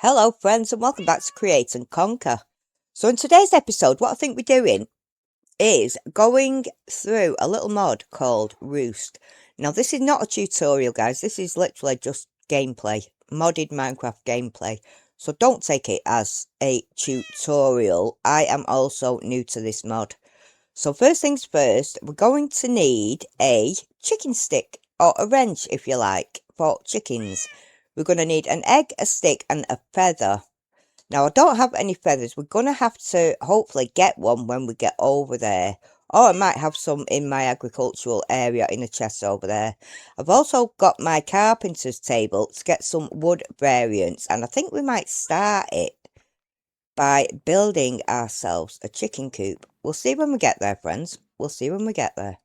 Hello friends and welcome back to Create and Conquer. So in today's episode what I think we're doing is going through a little mod called Roost. Now this is not a tutorial guys, this is literally just gameplay, modded Minecraft gameplay. So don't take it as a tutorial, I am also new to this mod. So first things first, we're going to need a chicken stick or a wrench if you like for chickens. We're going to need an egg, a stick and a feather. Now, I don't have any feathers. We're going to have to hopefully get one when we get over there. Or I might have some in my agricultural area in a chest over there. I've also got my carpenter's table to get some wood variants. And I think we might start it by building ourselves a chicken coop. We'll see when we get there, friends. We'll see when we get there.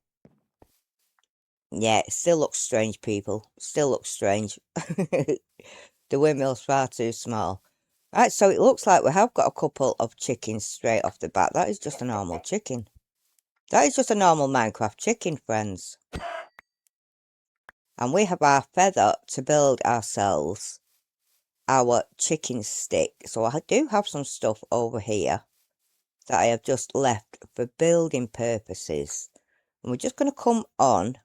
Yeah, it still looks strange, people. Still looks strange. The windmill's far too small. Right, so it looks like we have got a couple of chickens straight off the bat. That is just a normal chicken. That is just a normal Minecraft chicken, friends. And we have our feather to build ourselves our chicken stick. So I do have some stuff over here that I have just left for building purposes. And we're just going to come on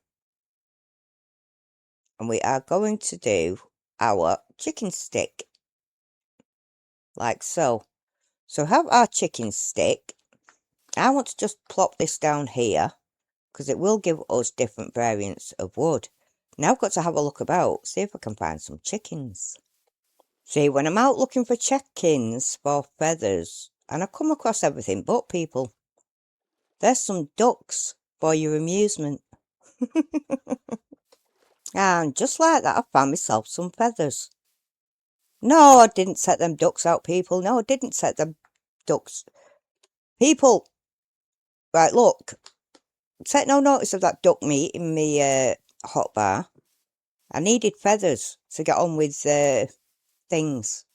and we are going to do our chicken stick. Like so. So have our chicken stick. I want to just plop this down here because it will give us different variants of wood. Now I've got to have a look about, see if I can find some chickens. See, when I'm out looking for chickens for feathers, and I come across everything but people, there's some ducks for your amusement. And just like that, I found myself some feathers. No, I didn't set them ducks out, people. No, I didn't set them ducks. People, right, look. Take no notice of that duck meat in me hotbar. I needed feathers to get on with things.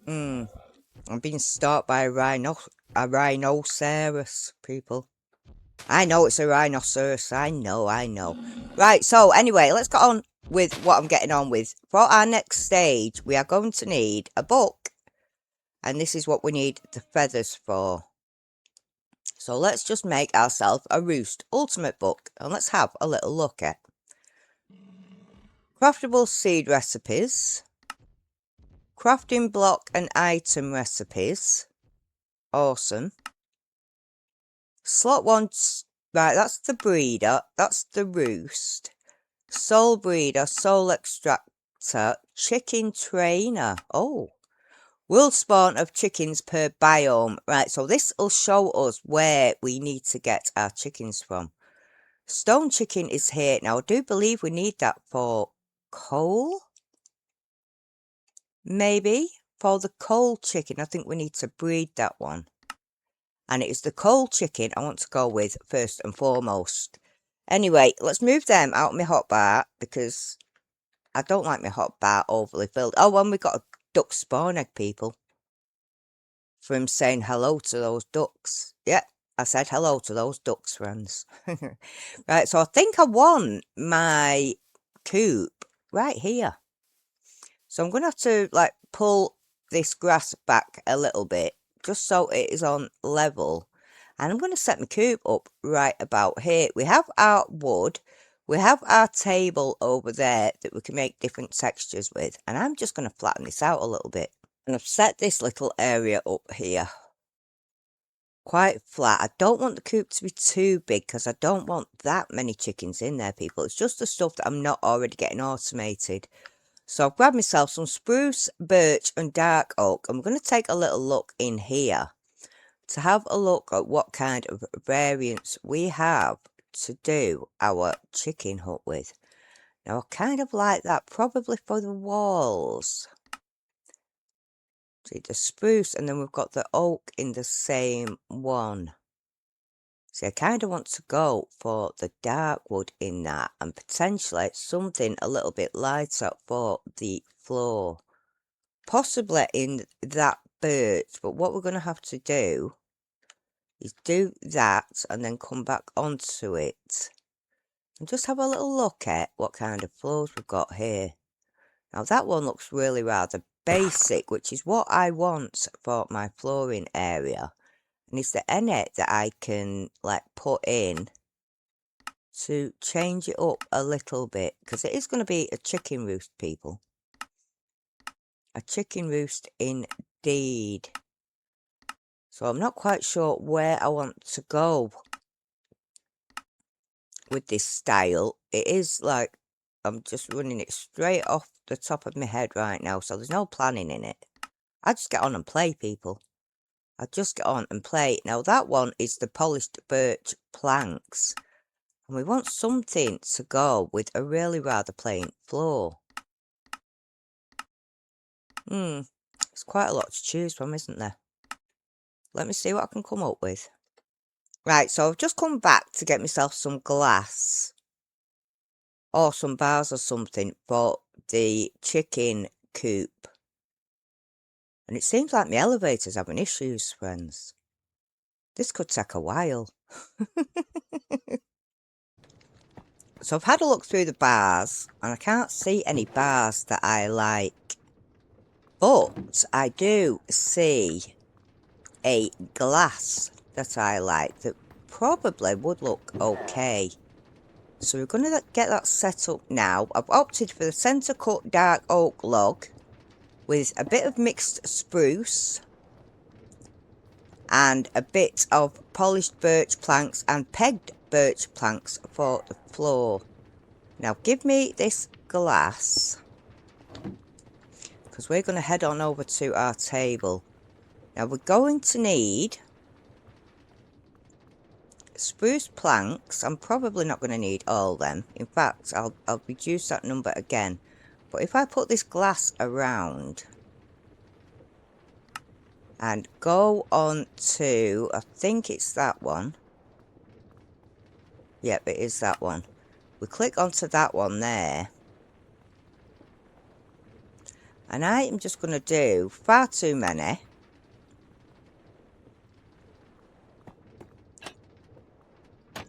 I'm being stalked by a rhinoceros, people. I know it's a rhinoceros. I know. Right, so anyway, let's get on with what I'm getting on with. For our next stage, we are going to need a book. And this is what we need the feathers for. So let's just make ourselves a Roost Ultimate book. And let's have a little look at craftable seed recipes, crafting block and item recipes. Awesome. Slot 1, right, that's the breeder, that's the Roost. Soul breeder, soul extractor, chicken trainer. Oh, world spawn of chickens per biome. Right, so this will show us where we need to get our chickens from. Stone chicken is here. Now, I do believe we need that for coal. Maybe for the coal chicken. I think we need to breed that one. And it is the coal chicken I want to go with first and foremost. Anyway, let's move them out of my hotbar because I don't like my hotbar overly filled. Oh, and we got a duck spawn egg, people. From saying hello to those ducks. Yep, I said hello to those ducks, friends. Right, so I think I want my coop right here. So I'm going to have to like pull this grass back a little bit just so it is on level. And I'm going to set my coop up right about here. We have our wood. We have our table over there that we can make different textures with. And I'm just going to flatten this out a little bit. And I've set this little area up here quite flat. I don't want the coop to be too big because I don't want that many chickens in there, people. It's just the stuff that I'm not already getting automated. So I've grabbed myself some spruce, birch and dark oak. I'm going to take a little look in here to have a look at what kind of variants we have to do our chicken hut with. Now I kind of like that probably for the walls. See the spruce and then we've got the oak in the same one. See, I kind of want to go for the dark wood in that and potentially something a little bit lighter for the floor. Possibly in that birch, but what we're going to have to do is do that and then come back onto it. And just have a little look at what kind of floors we've got here. Now that one looks really rather basic, which is what I want for my flooring area. And is there any that I can like put in to change it up a little bit? Because it is going to be a chicken roost, people. A chicken roost indeed. So I'm not quite sure where I want to go with this style. It is like I'm just running it straight off the top of my head right now, so there's no planning in it. I just get on and play, people. I just get on and play. Now that one is the polished birch planks, and we want something to go with a really rather plain floor. It's quite a lot to choose from, isn't there? Let me see what I can come up with. Right, so I've just come back to get myself some glass or some bars or something for the chicken coop. And it seems like my elevator's having issues, friends. This could take a while. So I've had a look through the bars and I can't see any bars that I like. But I do see a glass that I like that probably would look okay. So we're going to get that set up now. I've opted for the centre cut dark oak log with a bit of mixed spruce and a bit of polished birch planks and pegged birch planks for the floor. Now give me this glass, because we're going to head on over to our table. Now we're going to need spruce planks. I'm probably not going to need all of them. In fact, I'll reduce that number again. But if I put this glass around and go on to, I think it's that one. Yep, it is that one. We click onto that one there. And I am just going to do far too many.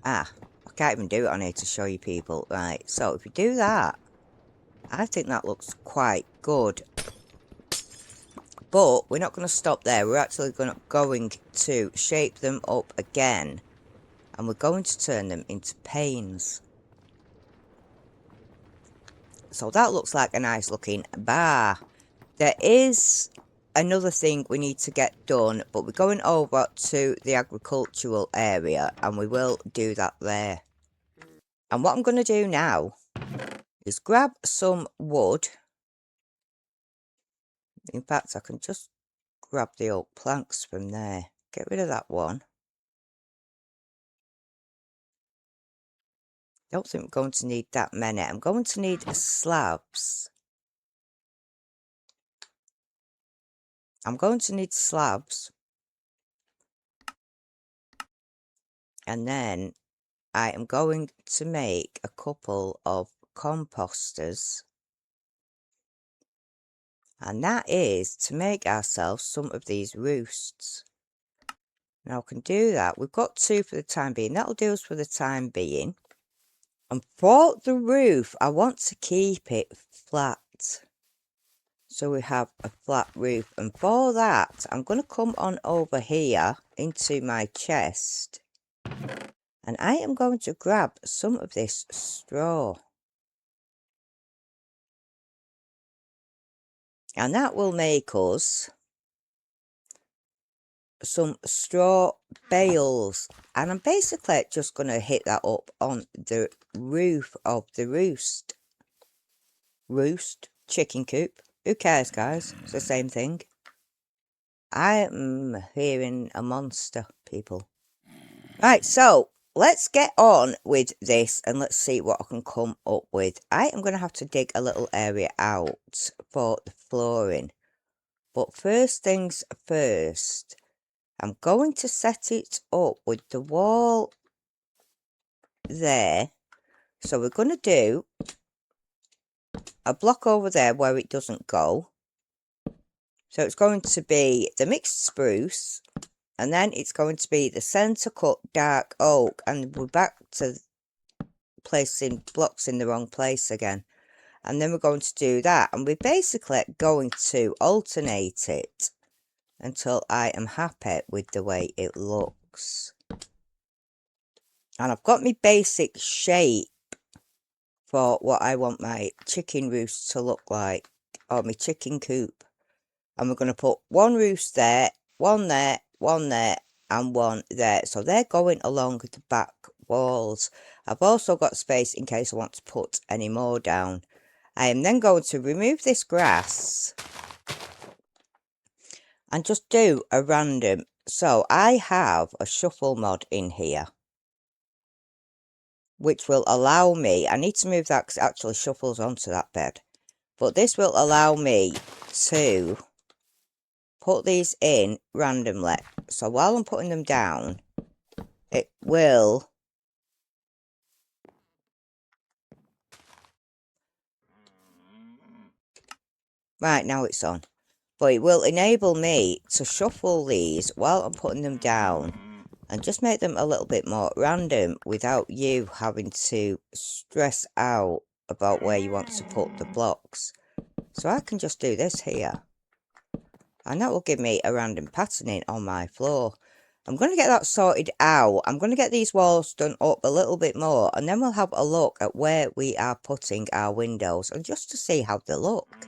I can't even do it on here to show you people. Right, so if you do that, I think that looks quite good. But we're not going to stop there. We're actually going to shape them up again. And we're going to turn them into panes. So that looks like a nice looking bar. There is another thing we need to get done, but we're going over to the agricultural area and we will do that there. And what I'm going to do now is grab some wood. In fact, I can just grab the oak planks from there. Get rid of that one. Don't think we're going to need that many. I'm going to need slabs. I'm going to need slabs. And then I am going to make a couple of composters. And that is to make ourselves some of these roosts. Now I can do that. We've got 2 for the time being. That'll do us for the time being. And for the roof, I want to keep it flat. So we have a flat roof. And for that, I'm going to come on over here into my chest. And I am going to grab some of this straw. And that will make us some straw bales. And I'm basically just going to hit that up on the roof of the roost. Roost, chicken coop. Who cares, guys? It's the same thing. I am hearing a monster, people. Right, so let's get on with this and let's see what I can come up with. I am going to have to dig a little area out for the flooring. But first things first, I'm going to set it up with the wall there. So we're going to do a block over there where it doesn't go. So it's going to be the mixed spruce, and then it's going to be the centre cut dark oak, and we're back to placing blocks in the wrong place again. And then we're going to do that. And we're basically going to alternate it until I am happy with the way it looks. And I've got my basic shape for what I want my chicken roost to look like, or my chicken coop. And we're going to put one roost there, one there, one there, and one there. So they're going along the back walls. I've also got space in case I want to put any more down. I am then going to remove this grass and just do a random. So I have a shuffle mod in here, which will allow me, I need to move that because it actually shuffles onto that bed. But this will allow me to put these in randomly. So while I'm putting them down, it will right now it's on, but it will enable me to shuffle these while I'm putting them down and just make them a little bit more random without you having to stress out about where you want to put the blocks. So I can just do this here, and that will give me a random patterning on my floor. I'm going to get that sorted out. I'm going to get these walls done up a little bit more, and then we'll have a look at where we are putting our windows, and just to see how they look.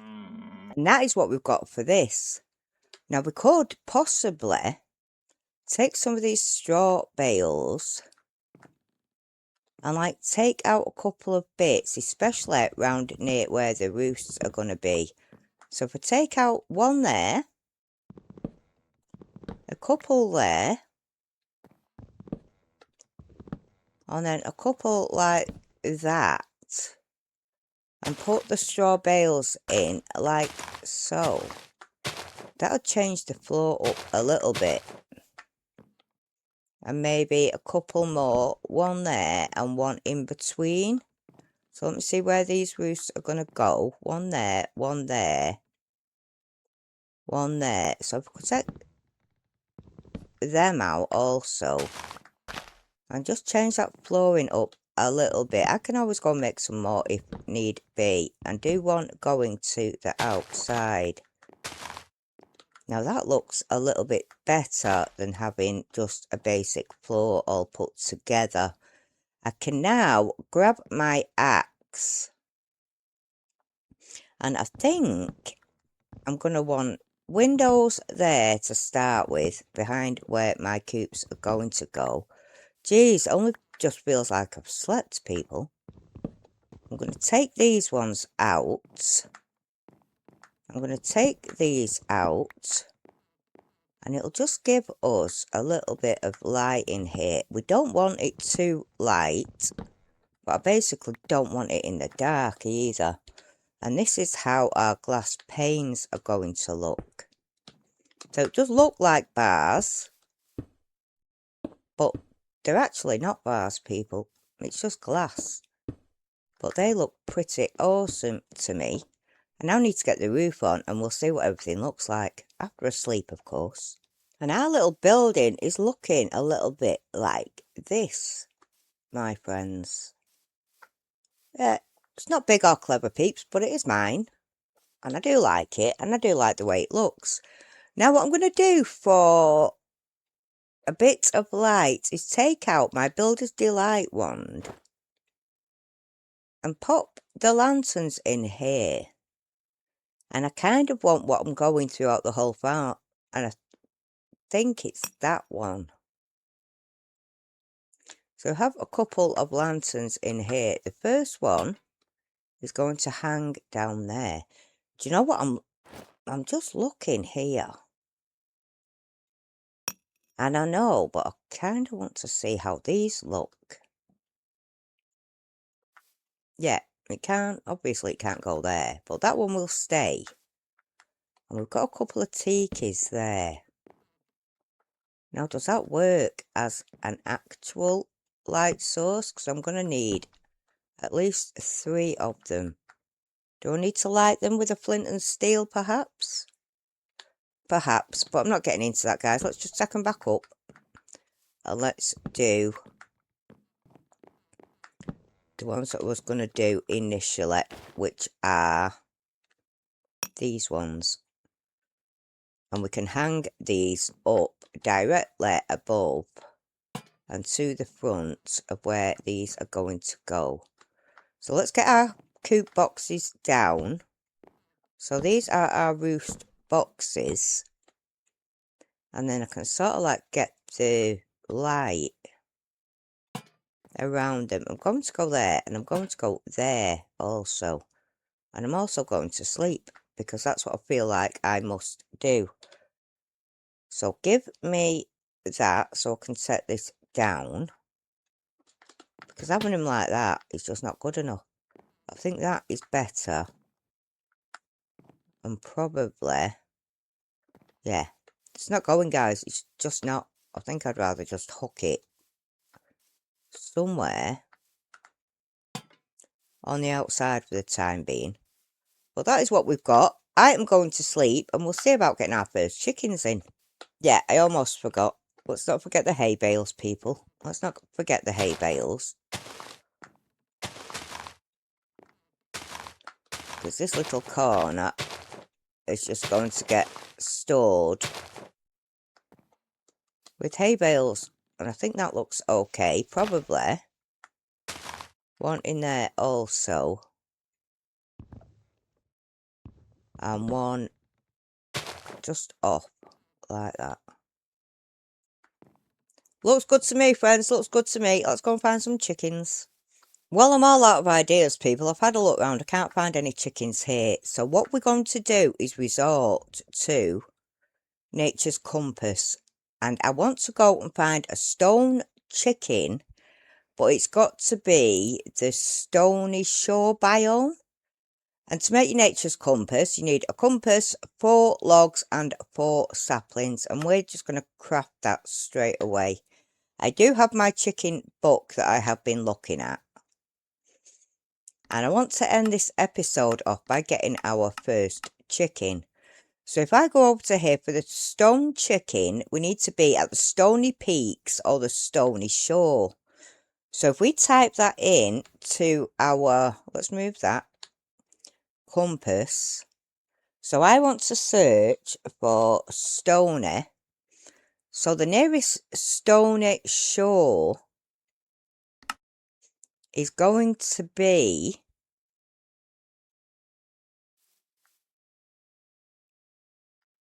And that is what we've got for this. Now we could possibly take some of these straw bales and like take out a couple of bits, especially around near where the roosts are going to be. So if I take out one there, a couple there, and then a couple like that, and put the straw bales in like so, that'll change the floor up a little bit. And maybe a couple more, one there and one in between. So let me see where these roofs are going to go. One there, one there, one there. So if I could take them out also and just change that flooring up a little bit. I can always go and make some more if need be, and do one going to the outside. Now that looks a little bit better than having just a basic floor all put together. I can now grab my axe, and I think I'm going to want windows there to start with, behind where my coops are going to go. Geez, only just feels like I've slept, people. I'm going to take these ones out. I'm going to take these out. And it'll just give us a little bit of light in here. We don't want it too light, but I basically don't want it in the dark either. And this is how our glass panes are going to look. So it does look like bars, but they're actually not bars, people. It's just glass. But they look pretty awesome to me. I now need to get the roof on, and we'll see what everything looks like. After a sleep, of course. And our little building is looking a little bit like this, my friends. Yeah, it's not big or clever, peeps, but it is mine. And I do like it, and I do like the way it looks. Now what I'm going to do for a bit of light is take out my Builder's Delight wand and pop the lanterns in here. And I kind of want what I'm going throughout the whole farm, and I think it's that one. So I have a couple of lanterns in here. The first one is going to hang down there. Do you know what? I'm just looking here. And I know, but I kind of want to see how these look. Yeah, obviously it can't go there, but that one will stay. And we've got a couple of tikis there. Now, does that work as an actual light source? Because I'm going to need at least 3 of them. Do I need to light them with a flint and steel, perhaps? Perhaps, but I'm not getting into that, guys. Let's just take them back up. And let's do the ones that I was going to do initially, which are these ones. And we can hang these up directly above and to the front of where these are going to go. So let's get our coop boxes down. So these are our roost boxes. And then I can sort of like get the light around them. I'm going to go there and I'm going to go there also. And I'm also going to sleep because that's what I feel like I must do. So give me that so I can set this down. Because having them like that is just not good enough. I think that is better. And probably, yeah. It's not going, guys. It's just not. I think I'd rather just hook it somewhere on the outside for the time being. But that is what we've got. I am going to sleep and we'll see about getting our first chickens in. Yeah, I almost forgot. Let's not forget the hay bales, people. Let's not forget the hay bales. Because this little corner is just going to get stored with hay bales. And I think that looks okay. Probably one in there also. And one just off like that. Looks good to me, friends. Looks good to me. Let's go and find some chickens. Well, I'm all out of ideas, people. I've had a look around. I can't find any chickens here. So what we're going to do is resort to nature's compass. And I want to go and find a stone chicken. But it's got to be the stony shore biome. And to make your nature's compass, you need a compass, 4 logs and 4 saplings. And we're just going to craft that straight away. I do have my chicken book that I have been looking at. And I want to end this episode off by getting our first chicken. So if I go over to here for the stone chicken, we need to be at the stony peaks or the stony shore. So if we type that in to our, let's move that, compass. So I want to search for stony. So the nearest stony shore is going to be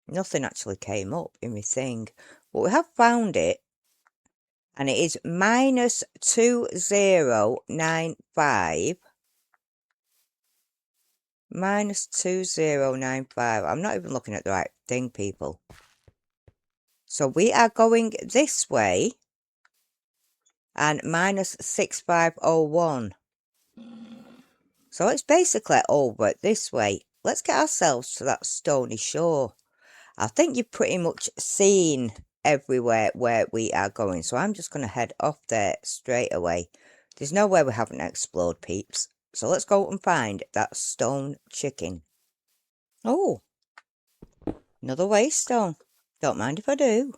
nothing actually came up in my thing, but we have found it, and it is minus 2095. Minus 2095. I'm not even looking at the right thing, people. So we are going this way, and minus 6501. So it's basically over this way. Let's get ourselves to that stony shore. I think you've pretty much seen everywhere where we are going. So I'm just going to head off there straight away. There's nowhere we haven't explored, peeps. So let's go and find that stone chicken. Oh, another waystone. Don't mind if I do.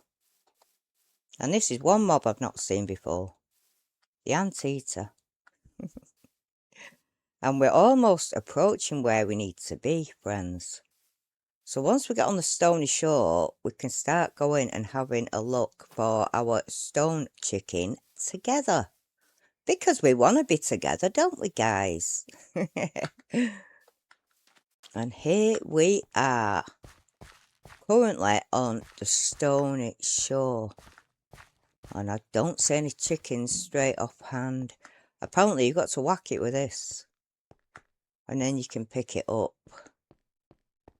And this is one mob I've not seen before. The anteater. And we're almost approaching where we need to be, friends. So once we get on the stony shore, we can start going and having a look for our stone chicken together. Because we want to be together, don't we, guys? And here we are. Currently on the stony shore. And I don't see any chickens straight offhand. Apparently you've got to whack it with this. And then you can pick it up.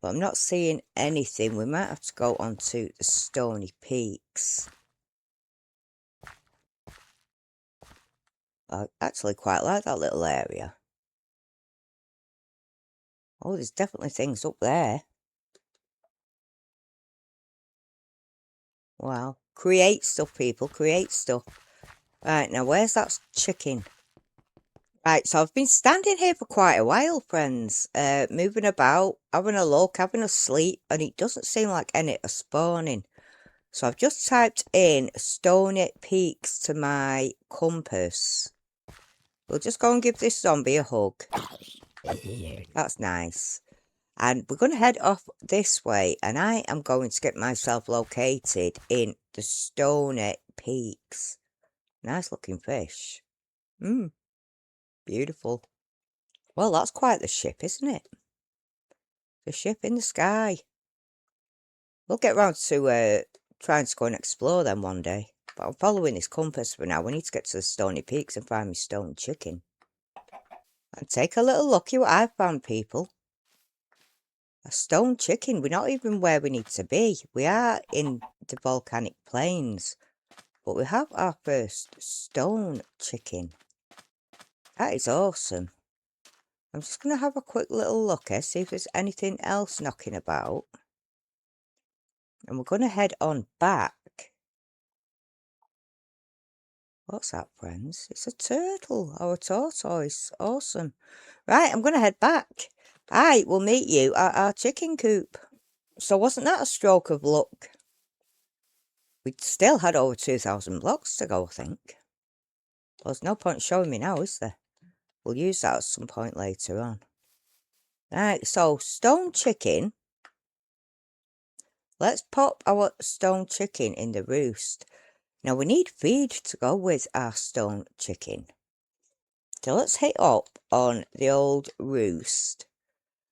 But I'm not seeing anything. We might have to go onto the stony peaks. I actually quite like that little area. Oh, there's definitely things up there. Wow. Create stuff, people. Create stuff. Right, now where's that chicken? Right, so I've been standing here for quite a while, friends. Moving about, having a look, having a sleep, and it doesn't seem like any are spawning. So I've just typed in Stony Peaks to my compass. We'll just go and give this zombie a hug. That's nice. And we're going to head off this way, and I am going to get myself located in the Stony Peaks. Nice looking fish. Beautiful. Well, that's quite the ship, isn't it? The ship in the sky. We'll get round to trying to go and explore them one day. But I'm following this compass for now. We need to get to the Stony Peaks and find my stone chicken. And take a little look at what I've found, people. A stone chicken. We're not even where we need to be. We are in the volcanic plains. But we have our first stone chicken. That is awesome. I'm just going to have a quick little look here, see if there's anything else knocking about. And we're going to head on back. What's that, friends? It's a turtle or a tortoise. Awesome. Right, I'm going to head back. I will meet you at our chicken coop. So wasn't that a stroke of luck? We still had over 2,000 blocks to go, I think. Well, there's no point showing me now, is there? We'll use that at some point later on. Right, so stone chicken. Let's pop our stone chicken in the roost. Now we need feed to go with our stone chicken. So let's hit up on the old roost.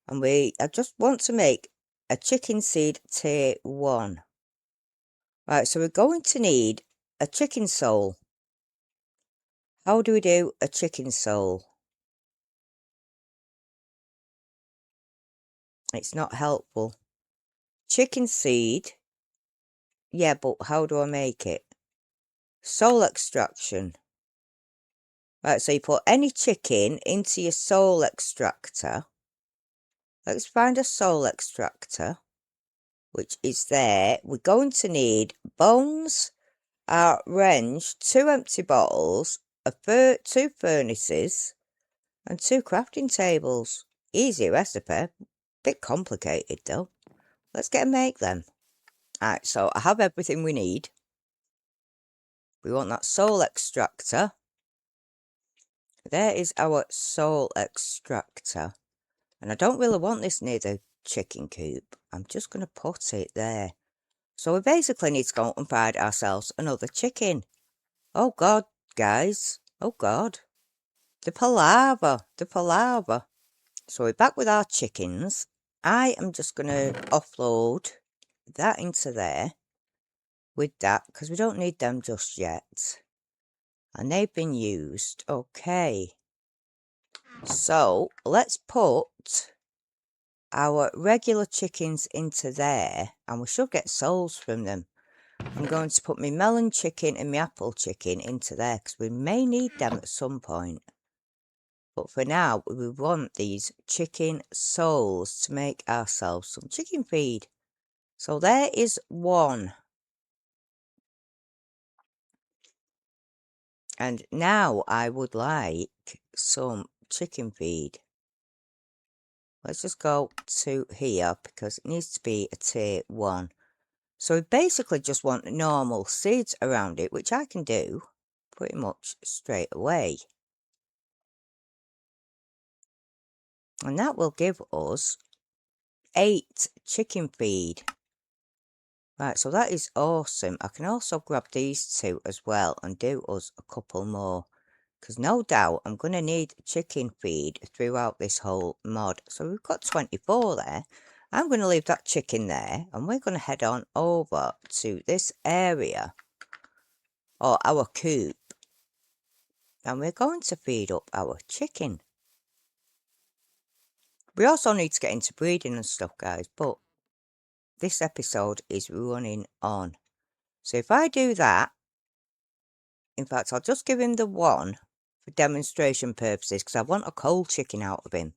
And I just want to make a chicken seed tier 1. Right, so we're going to need a chicken soul. How do we do a chicken soul? It's not helpful. Chicken seed. Yeah, but how do I make it? Soul extraction. Right, so you put any chicken into your soul extractor. Let's find a soul extractor, which is there. We're going to need bones, our wrench, 2 empty bottles, 2 furnaces, and 2 crafting tables. Easy recipe. Bit complicated though. Let's get and make them. Alright, so I have everything we need. We want that soul extractor. There is our soul extractor. And I don't really want this near the chicken coop. I'm just going to put it there. So we basically need to go and find ourselves another chicken. Oh God, guys. Oh God. The palaver. The palaver. So we're back with our chickens. I am just going to offload that into there with that, because we don't need them just yet. And they've been used. Okay. So let's put our regular chickens into there, and we should get souls from them. I'm going to put my melon chicken and my apple chicken into there, because we may need them at some point. But for now, we want these chicken souls to make ourselves some chicken feed. So there is 1. And now I would like some chicken feed. Let's just go to here, because it needs to be a tier 1. So we basically just want normal seeds around it, which I can do pretty much straight away. And that will give us 8 chicken feed. Right, so that is awesome. I can also grab these 2 as well and do us a couple more. Because no doubt I'm going to need chicken feed throughout this whole mod. So we've got 24 there. I'm going to leave that chicken there. And we're going to head on over to this area. Or our coop. And we're going to feed up our chicken. We also need to get into breeding and stuff, guys. But this episode is running on. So if I do that. In fact, I'll just give him the 1 for demonstration purposes, because I want a cold chicken out of him.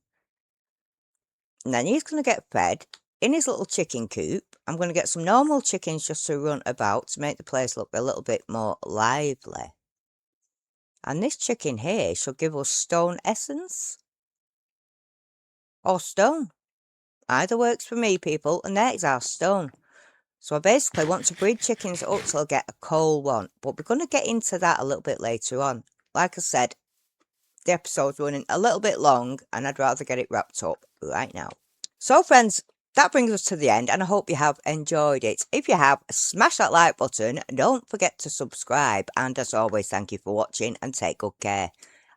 And then he's going to get fed in his little chicken coop. I'm going to get some normal chickens just to run about to make the place look a little bit more lively. And this chicken here should give us stone essence. Or stone. Either works for me, people. And there is our stone. So I basically want to breed chickens up till I get a coal one. But we're going to get into that a little bit later on. Like I said, the episode's running a little bit long and I'd rather get it wrapped up right now. So friends, that brings us to the end and I hope you have enjoyed it. If you have, smash that like button. Don't forget to subscribe. And as always, thank you for watching and take good care.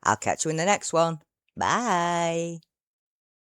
I'll catch you in the next one. Bye.